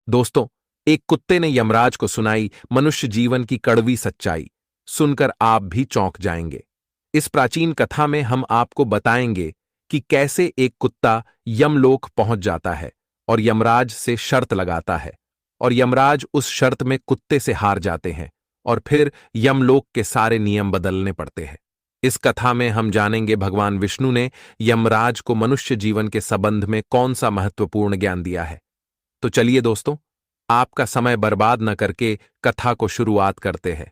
दोस्तों, एक कुत्ते ने यमराज को सुनाई मनुष्य जीवन की कड़वी सच्चाई। सुनकर आप भी चौंक जाएंगे। इस प्राचीन कथा में हम आपको बताएंगे कि कैसे एक कुत्ता यमलोक पहुंच जाता है और यमराज से शर्त लगाता है, और यमराज उस शर्त में कुत्ते से हार जाते हैं और फिर यमलोक के सारे नियम बदलने पड़ते हैं। इस कथा में हम जानेंगे भगवान विष्णु ने यमराज को मनुष्य जीवन के संबंध में कौन सा महत्वपूर्ण ज्ञान दिया है। तो चलिए दोस्तों, आपका समय बर्बाद न करके कथा को शुरुआत करते हैं।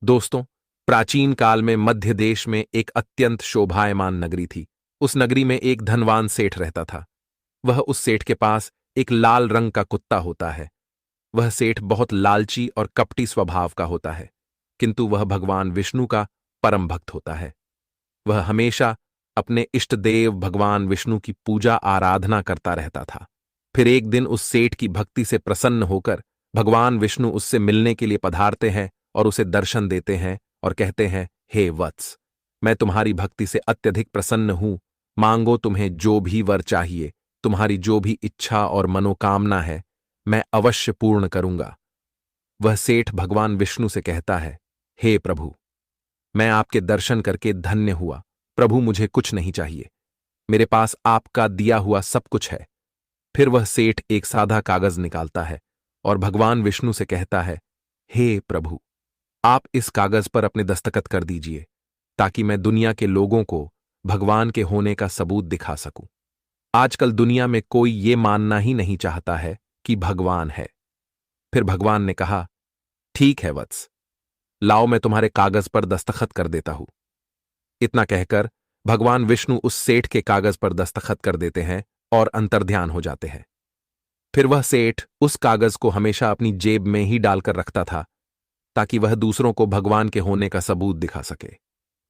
दोस्तों, प्राचीन काल में मध्य देश में एक अत्यंत शोभायमान नगरी थी। उस नगरी में एक धनवान सेठ रहता था। उस सेठ के पास एक लाल रंग का कुत्ता होता है। वह सेठ बहुत लालची और कपटी स्वभाव का होता है, किंतु वह भगवान विष्णु का परम भक्त होता है। वह हमेशा अपने इष्ट देव भगवान विष्णु की पूजा आराधना करता रहता था। फिर एक दिन उस सेठ की भक्ति से प्रसन्न होकर भगवान विष्णु उससे मिलने के लिए पधारते हैं और उसे दर्शन देते हैं और कहते हैं, हे वत्स, मैं तुम्हारी भक्ति से अत्यधिक प्रसन्न हूं। मांगो, तुम्हें जो भी वर चाहिए, तुम्हारी जो भी इच्छा और मनोकामना है, मैं अवश्य पूर्ण करूंगा। वह सेठ भगवान विष्णु से कहता है, हे प्रभु, मैं आपके दर्शन करके धन्य हुआ। प्रभु, मुझे कुछ नहीं चाहिए, मेरे पास आपका दिया हुआ सब कुछ है। फिर वह सेठ एक सादा कागज निकालता है और भगवान विष्णु से कहता है, हे प्रभु, आप इस कागज पर अपने दस्तखत कर दीजिए, ताकि मैं दुनिया के लोगों को भगवान के होने का सबूत दिखा सकूं। आजकल दुनिया में कोई ये मानना ही नहीं चाहता है कि भगवान है। फिर भगवान ने कहा, ठीक है वत्स, लाओ, मैं तुम्हारे कागज पर दस्तखत कर देता हूं। इतना कहकर भगवान विष्णु उस सेठ के कागज पर दस्तखत कर देते हैं और अंतर्ध्यान हो जाते हैं। फिर वह सेठ उस कागज को हमेशा अपनी जेब में ही डालकर रखता था, ताकि वह दूसरों को भगवान के होने का सबूत दिखा सके।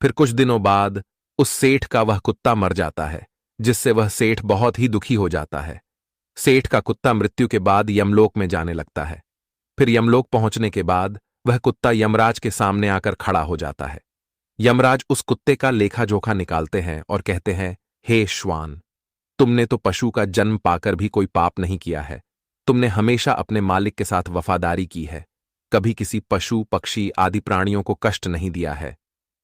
फिर कुछ दिनों बाद उस सेठ का वह कुत्ता मर जाता है, जिससे वह सेठ बहुत ही दुखी हो जाता है। सेठ का कुत्ता मृत्यु के बाद यमलोक में जाने लगता है। फिर यमलोक पहुंचने के बाद वह कुत्ता यमराज के सामने आकर खड़ा हो जाता है। यमराज उस कुत्ते का लेखा जोखा निकालते हैं और कहते हैं, हे श्वान, तुमने तो पशु का जन्म पाकर भी कोई पाप नहीं किया है। तुमने हमेशा अपने मालिक के साथ वफादारी की है, कभी किसी पशु पक्षी आदि प्राणियों को कष्ट नहीं दिया है।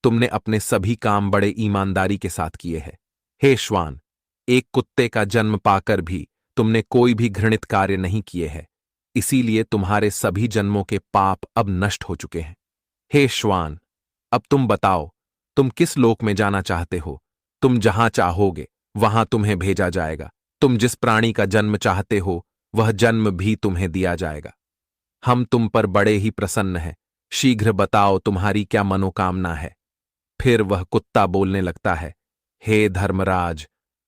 तुमने अपने सभी काम बड़े ईमानदारी के साथ किए हैं। हे श्वान, एक कुत्ते का जन्म पाकर भी तुमने कोई भी घृणित कार्य नहीं किए हैं, इसीलिए तुम्हारे सभी जन्मों के पाप अब नष्ट हो चुके हैं। हे श्वान, अब तुम बताओ, तुम किस लोक में जाना चाहते हो? तुम जहां चाहोगे वहां तुम्हें भेजा जाएगा। तुम जिस प्राणी का जन्म चाहते हो वह जन्म भी तुम्हें दिया जाएगा। हम तुम पर बड़े ही प्रसन्न हैं। शीघ्र बताओ, तुम्हारी क्या मनोकामना है? फिर वह कुत्ता बोलने लगता है, हे धर्मराज,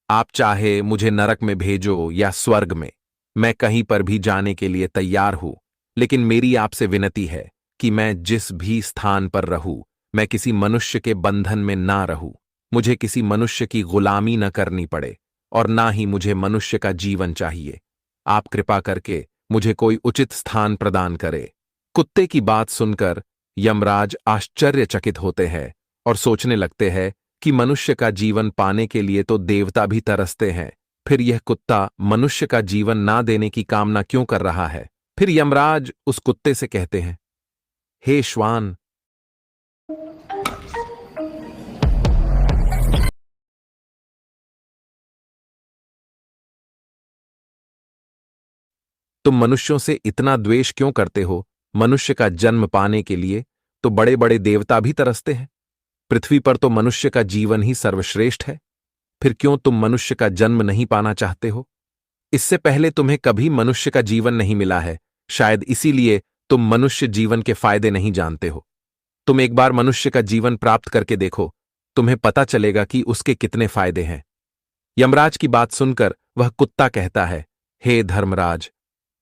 आप चाहे मुझे नरक में भेजो या स्वर्ग में, मैं कहीं पर भी जाने के लिए तैयार हूं। लेकिन मेरी आपसे विनती है कि मैं जिस भी स्थान पर रहूं, मैं किसी मनुष्य के बंधन में ना रहूं। मुझे किसी मनुष्य की गुलामी न करनी पड़े और ना ही मुझे मनुष्य का जीवन चाहिए। आप कृपा करके मुझे कोई उचित स्थान प्रदान करे। कुत्ते की बात सुनकर यमराज आश्चर्यचकित होते हैं और सोचने लगते हैं कि मनुष्य का जीवन पाने के लिए तो देवता भी तरसते हैं, फिर यह कुत्ता मनुष्य का जीवन ना देने की कामना क्यों कर रहा है। फिर यमराज उस कुत्ते से कहते हैं, हे श्वान, तुम मनुष्यों से इतना द्वेष क्यों करते हो? मनुष्य का जन्म पाने के लिए तो बड़े बड़े देवता भी तरसते हैं। पृथ्वी पर तो मनुष्य का जीवन ही सर्वश्रेष्ठ है। फिर क्यों तुम मनुष्य का जन्म नहीं पाना चाहते हो? इससे पहले तुम्हें कभी मनुष्य का जीवन नहीं मिला है, शायद इसीलिए तुम मनुष्य जीवन के फायदे नहीं जानते हो। तुम एक बार मनुष्य का जीवन प्राप्त करके देखो, तुम्हें पता चलेगा कि उसके कितने फायदे हैं। यमराज की बात सुनकर वह कुत्ता कहता है, हे धर्मराज,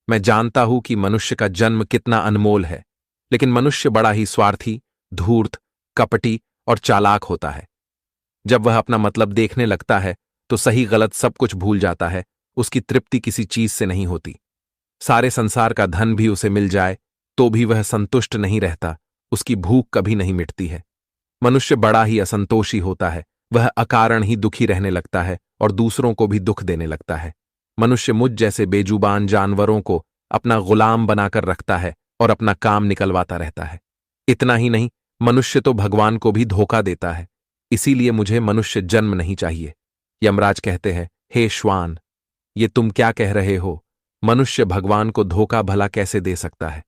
मैं जानता हूं कि मनुष्य का जन्म कितना अनमोल है, लेकिन मनुष्य बड़ा ही स्वार्थी, धूर्त, कपटी और चालाक होता है। जब वह अपना मतलब देखने लगता है तो सही गलत सब कुछ भूल जाता है। उसकी तृप्ति किसी चीज से नहीं होती। सारे संसार का धन भी उसे मिल जाए तो भी वह संतुष्ट नहीं रहता। उसकी भूख कभी नहीं मिटती है। मनुष्य बड़ा ही असंतोषी होता है। वह अकारण ही दुखी रहने लगता है और दूसरों को भी दुख देने लगता है। मनुष्य मुझ जैसे बेजुबान जानवरों को अपना गुलाम बनाकर रखता है और अपना काम निकलवाता रहता है। इतना ही नहीं, मनुष्य तो भगवान को भी धोखा देता है। इसीलिए मुझे मनुष्य जन्म नहीं चाहिए। यमराज कहते हैं, हे श्वान, ये तुम क्या कह रहे हो? मनुष्य भगवान को धोखा भला कैसे दे सकता है?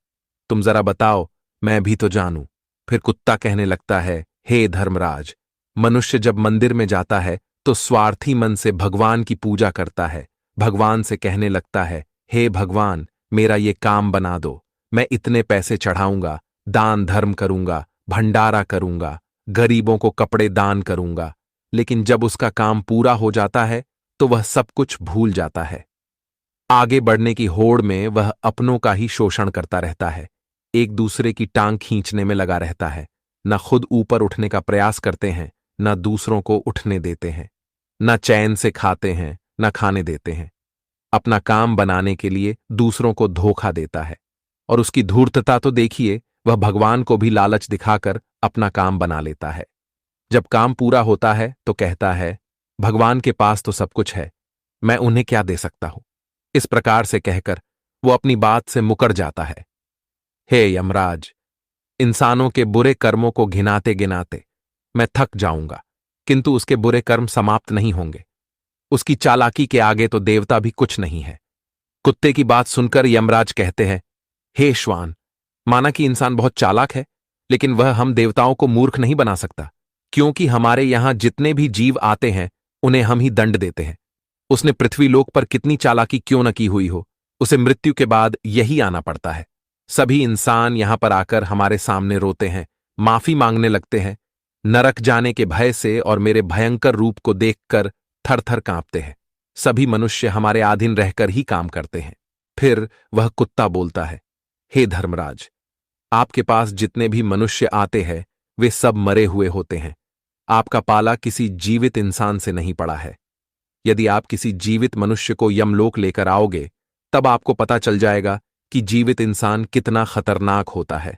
तुम जरा बताओ, मैं भी तो जानूं। फिर कुत्ता कहने लगता है, हे धर्मराज, मनुष्य जब मंदिर में जाता है तो स्वार्थी मन से भगवान की पूजा करता है। भगवान से कहने लगता है, हे भगवान, मेरा ये काम बना दो, मैं इतने पैसे चढ़ाऊंगा, दान धर्म करूंगा, भंडारा करूंगा, गरीबों को कपड़े दान करूंगा। लेकिन जब उसका काम पूरा हो जाता है तो वह सब कुछ भूल जाता है। आगे बढ़ने की होड़ में वह अपनों का ही शोषण करता रहता है, एक दूसरे की टांग खींचने में लगा रहता है। न खुद ऊपर उठने का प्रयास करते हैं, न दूसरों को उठने देते हैं, न चैन से खाते हैं, न खाने देते हैं। अपना काम बनाने के लिए दूसरों को धोखा देता है। और उसकी धूर्तता तो देखिए, वह भगवान को भी लालच दिखाकर अपना काम बना लेता है। जब काम पूरा होता है तो कहता है, भगवान के पास तो सब कुछ है, मैं उन्हें क्या दे सकता हूं। इस प्रकार से कहकर वो अपनी बात से मुकर जाता है। हे यमराज, इंसानों के बुरे कर्मों को घिनाते गिनाते मैं थक जाऊंगा, किंतु उसके बुरे कर्म समाप्त नहीं होंगे। उसकी चालाकी के आगे तो देवता भी कुछ नहीं है। कुत्ते की बात सुनकर यमराज कहते हैं, हे श्वान, माना कि इंसान बहुत चालाक है, लेकिन वह हम देवताओं को मूर्ख नहीं बना सकता, क्योंकि हमारे यहां जितने भी जीव आते हैं उन्हें हम ही दंड देते हैं। उसने पृथ्वीलोक पर कितनी चालाकी क्यों न की हुई हो, उसे मृत्यु के बाद यही आना पड़ता है। सभी इंसान यहां पर आकर हमारे सामने रोते हैं, माफी मांगने लगते हैं, नरक जाने के भय से और मेरे भयंकर रूप को देखकर थर थर कांपते हैं। सभी मनुष्य हमारे अधीन रहकर ही काम करते हैं। फिर वह कुत्ता बोलता है, हे धर्मराज, आपके पास जितने भी मनुष्य आते हैं वे सब मरे हुए होते हैं। आपका पाला किसी जीवित इंसान से नहीं पड़ा है। यदि आप किसी जीवित मनुष्य को यमलोक लेकर आओगे, तब आपको पता चल जाएगा कि जीवित इंसान कितना खतरनाक होता है।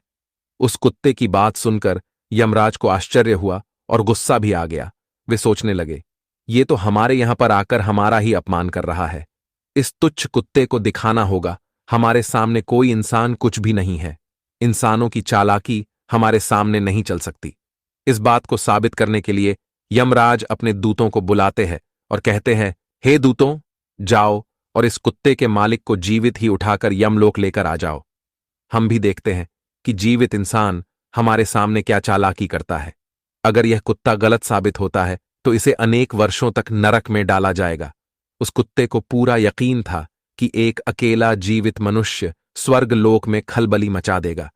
उस कुत्ते की बात सुनकर यमराज को आश्चर्य हुआ और गुस्सा भी आ गया। वे सोचने लगे, ये तो हमारे यहां पर आकर हमारा ही अपमान कर रहा है। इस तुच्छ कुत्ते को दिखाना होगा हमारे सामने कोई इंसान कुछ भी नहीं है। इंसानों की चालाकी हमारे सामने नहीं चल सकती। इस बात को साबित करने के लिए यमराज अपने दूतों को बुलाते हैं और कहते हैं, हे दूतों, जाओ और इस कुत्ते के मालिक को जीवित ही उठाकर यमलोक लेकर आ जाओ। हम भी देखते हैं कि जीवित इंसान हमारे सामने क्या चालाकी करता है। अगर यह कुत्ता गलत साबित होता है तो इसे अनेक वर्षों तक नरक में डाला जाएगा। उस कुत्ते को पूरा यकीन था कि एक अकेला जीवित मनुष्य स्वर्ग लोक में खलबली मचा देगा।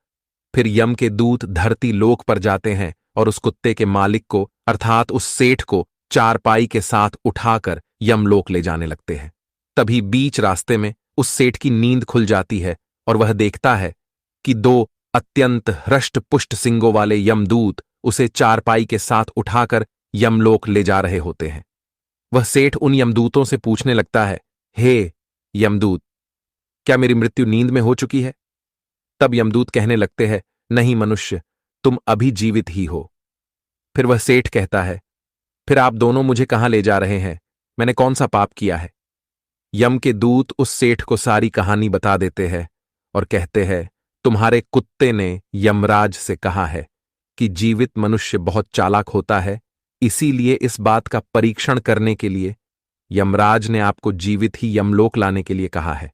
फिर यम के दूत धरती लोक पर जाते हैं और उस कुत्ते के मालिक को, अर्थात उस सेठ को, चारपाई के साथ उठाकर यमलोक ले जाने लगते हैं। तभी बीच रास्ते में उस सेठ की नींद खुल जाती है और वह देखता है कि दो अत्यंत हृष्ट पुष्ट सिंगों वाले यमदूत उसे चारपाई के साथ उठाकर यमलोक ले जा रहे होते हैं। वह सेठ उन यमदूतों से पूछने लगता है, हे यमदूत, क्या मेरी मृत्यु नींद में हो चुकी है? तब यमदूत कहने लगते हैं, नहीं मनुष्य, तुम अभी जीवित ही हो। फिर वह सेठ कहता है, फिर आप दोनों मुझे कहां ले जा रहे हैं? मैंने कौन सा पाप किया है? यम के दूत उस सेठ को सारी कहानी बता देते हैं और कहते हैं, तुम्हारे कुत्ते ने यमराज से कहा है कि जीवित मनुष्य बहुत चालाक होता है, इसीलिए इस बात का परीक्षण करने के लिए यमराज ने आपको जीवित ही यमलोक लाने के लिए कहा है।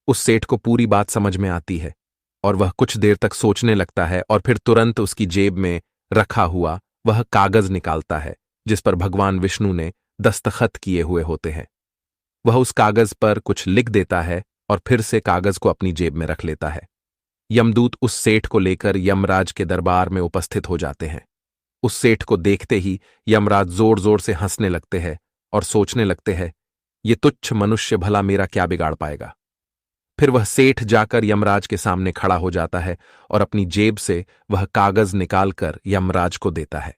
उस सेठ को पूरी बात समझ में आती है और वह कुछ देर तक सोचने लगता है और फिर तुरंत उसकी जेब में रखा हुआ वह कागज निकालता है जिस पर भगवान विष्णु ने दस्तखत किए हुए होते हैं। वह उस कागज पर कुछ लिख देता है और फिर से कागज को अपनी जेब में रख लेता है। यमदूत उस सेठ को लेकर यमराज के दरबार में उपस्थित हो जाते हैं। उस सेठ को देखते ही यमराज जोर जोर से हंसने लगते हैं और सोचने लगते हैं, ये तुच्छ मनुष्य भला मेरा क्या बिगाड़ पाएगा। फिर वह सेठ जाकर यमराज के सामने खड़ा हो जाता है और अपनी जेब से वह कागज निकालकर यमराज को देता है।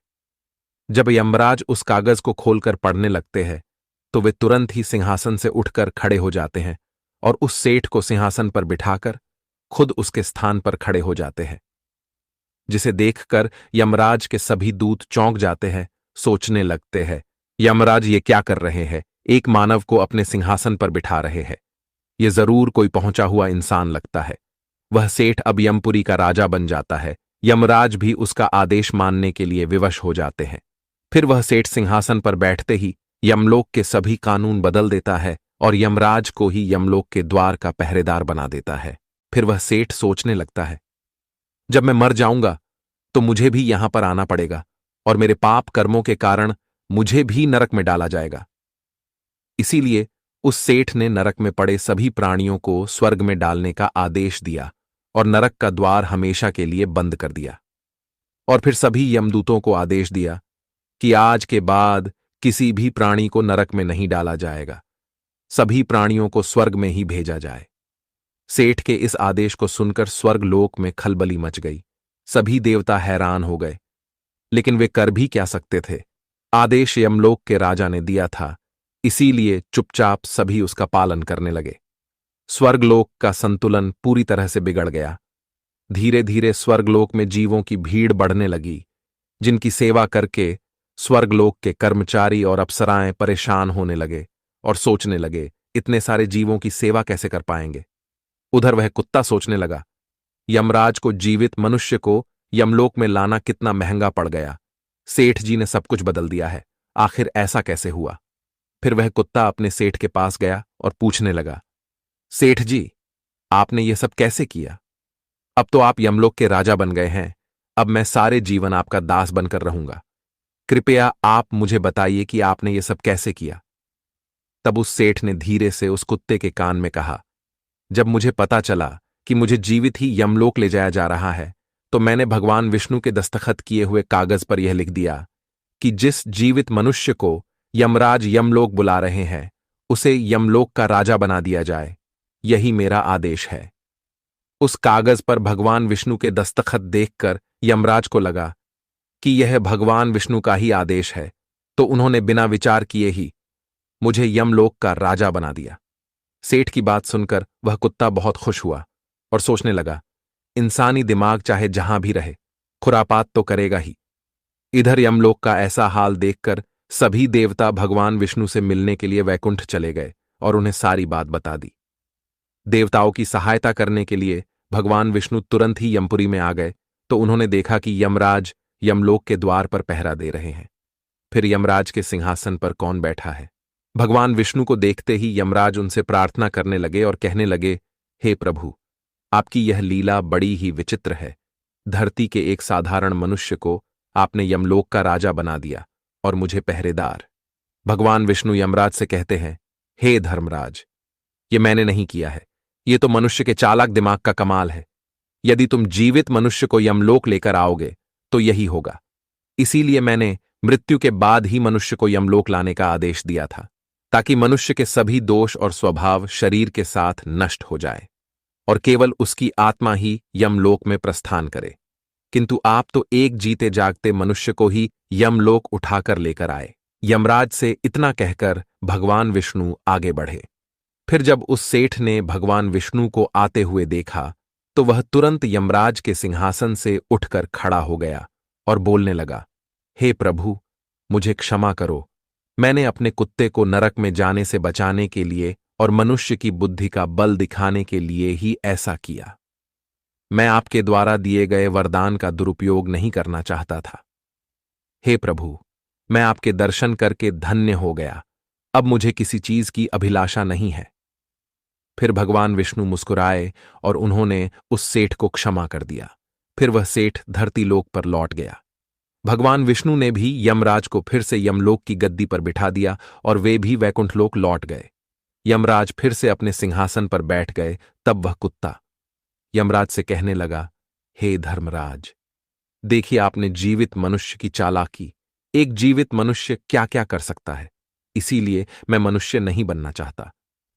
जब यमराज उस कागज को खोलकर पढ़ने लगते हैं तो वे तुरंत ही सिंहासन से उठकर खड़े हो जाते हैं और उस सेठ को सिंहासन पर बिठाकर खुद उसके स्थान पर खड़े हो जाते हैं, जिसे देखकर यमराज के सभी दूत चौंक जाते हैं, सोचने लगते हैं, यमराज ये क्या कर रहे हैं, एक मानव को अपने सिंहासन पर बिठा रहे हैं। ये जरूर कोई पहुंचा हुआ इंसान लगता है। वह सेठ अब यमपुरी का राजा बन जाता है। यमराज भी उसका आदेश मानने के लिए विवश हो जाते हैं। फिर वह सेठ सिंहासन पर बैठते ही यमलोक के सभी कानून बदल देता है और यमराज को ही यमलोक के द्वार का पहरेदार बना देता है। फिर वह सेठ सोचने लगता है, जब मैं मर जाऊंगा तो मुझे भी यहां पर आना पड़ेगा और मेरे पाप कर्मों के कारण मुझे भी नरक में डाला जाएगा। इसीलिए उस सेठ ने नरक में पड़े सभी प्राणियों को स्वर्ग में डालने का आदेश दिया और नरक का द्वार हमेशा के लिए बंद कर दिया। और फिर सभी यमदूतों को आदेश दिया कि आज के बाद किसी भी प्राणी को नरक में नहीं डाला जाएगा, सभी प्राणियों को स्वर्ग में ही भेजा जाए। सेठ के इस आदेश को सुनकर स्वर्गलोक में खलबली मच गई। सभी देवता हैरान हो गए, लेकिन वे कर भी क्या सकते थे। आदेश यमलोक के राजा ने दिया था, इसीलिए चुपचाप सभी उसका पालन करने लगे। स्वर्गलोक का संतुलन पूरी तरह से बिगड़ गया। धीरे धीरे स्वर्गलोक में जीवों की भीड़ बढ़ने लगी, जिनकी सेवा करके स्वर्गलोक के कर्मचारी और अप्सराएं परेशान होने लगे और सोचने लगे, इतने सारे जीवों की सेवा कैसे कर पाएंगे। उधर वह कुत्ता सोचने लगा, यमराज को जीवित मनुष्य को यमलोक में लाना कितना महंगा पड़ गया। सेठ जी ने सब कुछ बदल दिया है, आखिर ऐसा कैसे हुआ। फिर वह कुत्ता अपने सेठ के पास गया और पूछने लगा, सेठ जी, आपने ये सब कैसे किया? अब तो आप यमलोक के राजा बन गए हैं, अब मैं सारे जीवन आपका दास बनकर रहूंगा। कृपया आप मुझे बताइए कि आपने ये सब कैसे किया। तब उस सेठ ने धीरे से उस कुत्ते के कान में कहा, जब मुझे पता चला कि मुझे जीवित ही यमलोक ले जाया जा रहा है, तो मैंने भगवान विष्णु के दस्तखत किए हुए कागज पर यह लिख दिया कि जिस जीवित मनुष्य को यमराज यमलोक बुला रहे हैं, उसे यमलोक का राजा बना दिया जाए। यही मेरा आदेश है। उस कागज पर भगवान विष्णु के दस्तखत देखकर यमराज को लगा कि यह भगवान विष्णु का ही आदेश है, तो उन्होंने बिना विचार किए ही मुझे यमलोक का राजा बना दिया। सेठ की बात सुनकर वह कुत्ता बहुत खुश हुआ और सोचने लगा, इंसानी दिमाग चाहे जहां भी रहे, खुरापात तो करेगा ही। इधर यमलोक का ऐसा हाल देखकर सभी देवता भगवान विष्णु से मिलने के लिए वैकुंठ चले गए और उन्हें सारी बात बता दी। देवताओं की सहायता करने के लिए भगवान विष्णु तुरंत ही यमपुरी में आ गए, तो उन्होंने देखा कि यमराज यमलोक के द्वार पर पहरा दे रहे हैं। फिर यमराज के सिंहासन पर कौन बैठा है? भगवान विष्णु को देखते ही यमराज उनसे प्रार्थना करने लगे और कहने लगे, हे प्रभु, आपकी यह लीला बड़ी ही विचित्र है। धरती के एक साधारण मनुष्य को आपने यमलोक का राजा बना दिया और मुझे पहरेदार। भगवान विष्णु यमराज से कहते हैं, हे धर्मराज, ये मैंने नहीं किया है, ये तो मनुष्य के चालाक दिमाग का कमाल है। यदि तुम जीवित मनुष्य को यमलोक लेकर आओगे तो यही होगा। इसीलिए मैंने मृत्यु के बाद ही मनुष्य को यमलोक लाने का आदेश दिया था, ताकि मनुष्य के सभी दोष और स्वभाव शरीर के साथ नष्ट हो जाए और केवल उसकी आत्मा ही यमलोक में प्रस्थान करे। किंतु आप तो एक जीते जागते मनुष्य को ही यमलोक उठाकर लेकर आए। यमराज से इतना कहकर भगवान विष्णु आगे बढ़े। फिर जब उस सेठ ने भगवान विष्णु को आते हुए देखा, तो वह तुरंत यमराज के सिंहासन से उठकर खड़ा हो गया और बोलने लगा, हे प्रभु, मुझे क्षमा करो। मैंने अपने कुत्ते को नरक में जाने से बचाने के लिए और मनुष्य की बुद्धि का बल दिखाने के लिए ही ऐसा किया। मैं आपके द्वारा दिए गए वरदान का दुरुपयोग नहीं करना चाहता था। हे प्रभु, मैं आपके दर्शन करके धन्य हो गया। अब मुझे किसी चीज की अभिलाषा नहीं है। फिर भगवान विष्णु मुस्कुराए और उन्होंने उस सेठ को क्षमा कर दिया। फिर वह सेठ धरती लोक पर लौट गया। भगवान विष्णु ने भी यमराज को फिर से यमलोक की गद्दी पर बिठा दिया और वे भी वैकुंठ लोक लौट गए। यमराज फिर से अपने सिंहासन पर बैठ गए। तब वह कुत्ता यमराज से कहने लगा, हे धर्मराज, देखिए आपने जीवित मनुष्य की चालाकी, एक जीवित मनुष्य क्या क्या कर सकता है। इसीलिए मैं मनुष्य नहीं बनना चाहता।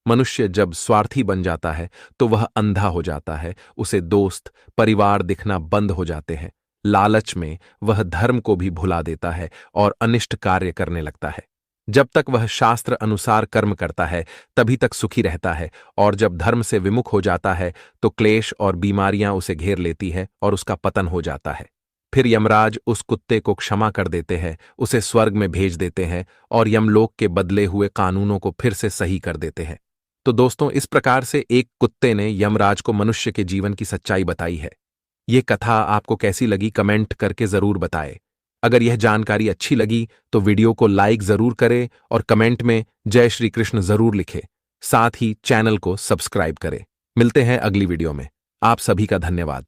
मनुष्य जब स्वार्थी बन जाता है तो वह अंधा हो जाता है, उसे दोस्त परिवार दिखना बंद हो जाते हैं। लालच में वह धर्म को भी भुला देता है और अनिष्ट कार्य करने लगता है। जब तक वह शास्त्र अनुसार कर्म करता है तभी तक सुखी रहता है, और जब धर्म से विमुख हो जाता है तो क्लेश और बीमारियां उसे घेर लेती है और उसका पतन हो जाता है। फिर यमराज उस कुत्ते को क्षमा कर देते हैं, उसे स्वर्ग में भेज देते हैं और यमलोक के बदले हुए कानूनों को फिर से सही कर देते हैं। तो दोस्तों, इस प्रकार से एक कुत्ते ने यमराज को मनुष्य के जीवन की सच्चाई बताई है। ये कथा आपको कैसी लगी कमेंट करके जरूर बताएं। अगर यह जानकारी अच्छी लगी तो वीडियो को लाइक जरूर करें और कमेंट में जय श्री कृष्ण जरूर लिखें। साथ ही चैनल को सब्सक्राइब करें। मिलते हैं अगली वीडियो में। आप सभी का धन्यवाद।